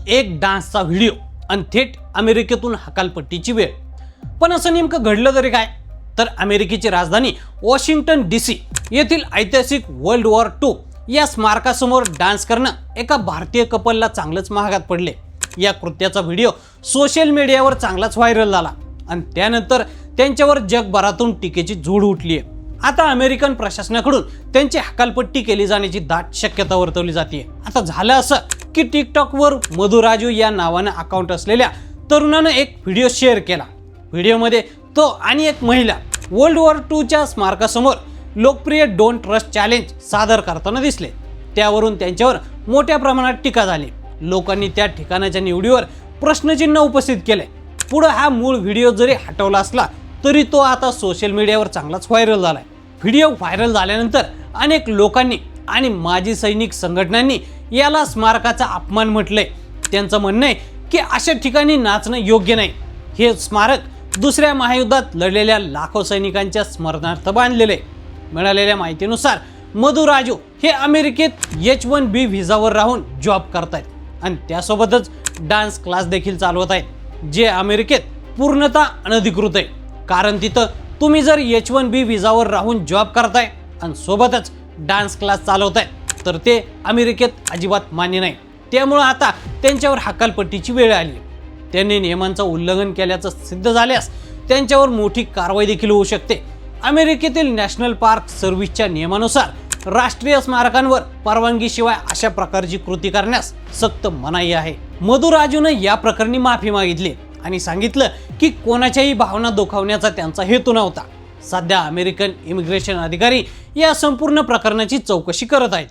एक डान्सचा व्हिडिओ आणि थेट अमेरिकेतून हकालपट्टीची वेळ। पण असं नेमकं घडलं तरी काय? तर अमेरिकेची राजधानी वॉशिंग्टन DC येथील ऐतिहासिक वर्ल्ड वॉर II या स्मारकासमोर डान्स करणं एका भारतीय कपलला चांगलंच महागात पडले। या कृत्याचा व्हिडिओ सोशल मीडियावर चांगलाच व्हायरल झाला आणि त्यानंतर त्यांच्यावर जगभरातून टीकेची झोड उठली आहे। आता अमेरिकन प्रशासनाकडून त्यांची हकालपट्टी केली जाण्याची दाट शक्यता वर्तवली जाते। आता झालं असं की टिकटॉकवर मधु राजू या नावानं अकाउंट असलेल्या तरुणानं एक व्हिडिओ शेअर केला। व्हिडिओमध्ये तो आणि एक महिला वर्ल्ड वॉर II स्मारकासमोर लोकप्रिय डोंट ट्रस्ट चॅलेंज सादर करताना दिसले। त्यावरून त्यांच्यावर मोठ्या प्रमाणात टीका झाली। लोकांनी त्या ठिकाणाच्या निवडीवर प्रश्नचिन्ह उपस्थित केले। पुढे हा मूळ व्हिडिओ जरी हटवला असला तरी तो आता सोशल मीडियावर चांगलाच व्हायरल झालाय। व्हिडिओ व्हायरल झाल्यानंतर अनेक लोकांनी आणि माजी सैनिक संघटनांनी याला स्मारकाचा अपमान म्हटलंय। त्यांचं म्हणणं आहे की अशा ठिकाणी नाचणं योग्य नाही। हे स्मारक दुसऱ्या महायुद्धात लढलेल्या लाखो सैनिकांच्या स्मरणार्थ बांधलेले। मिळालेल्या माहितीनुसार मधु राजू हे अमेरिकेत H-1B व्हिसावर राहून जॉब करतायत आणि त्यासोबतच डान्स क्लास देखील चालवत आहेत, जे अमेरिकेत पूर्णतः अनधिकृत आहे। कारण तिथं तुम्ही जर H-1B व्हिसावर राहून जॉब करताय आणि सोबतच डान्स क्लास चालवताय तर ते अमेरिकेत अजिबात मान्य नाही। त्यामुळे आता त्यांच्यावर हकालपट्टीची वेळ आली। त्यांनी नियमांचं उल्लंघन केल्याचं सिद्ध झाल्यास त्यांच्यावर मोठी कारवाई देखील होऊ शकते। अमेरिकेतील नॅशनल पार्क सर्व्हिसच्या नियमानुसार राष्ट्रीय स्मारकांवर परवानगीशिवाय अशा प्रकारची कृती करण्यास सक्त मनाई आहे। मधु राजूने या प्रकरणी माफी मागितली आणि सांगितलं की कोणाच्याही भावना दुखावण्याचा त्यांचा हेतू नव्हता। सध्या अमेरिकन इमिग्रेशन अधिकारी या संपूर्ण प्रकरणाची चौकशी करत आहेत।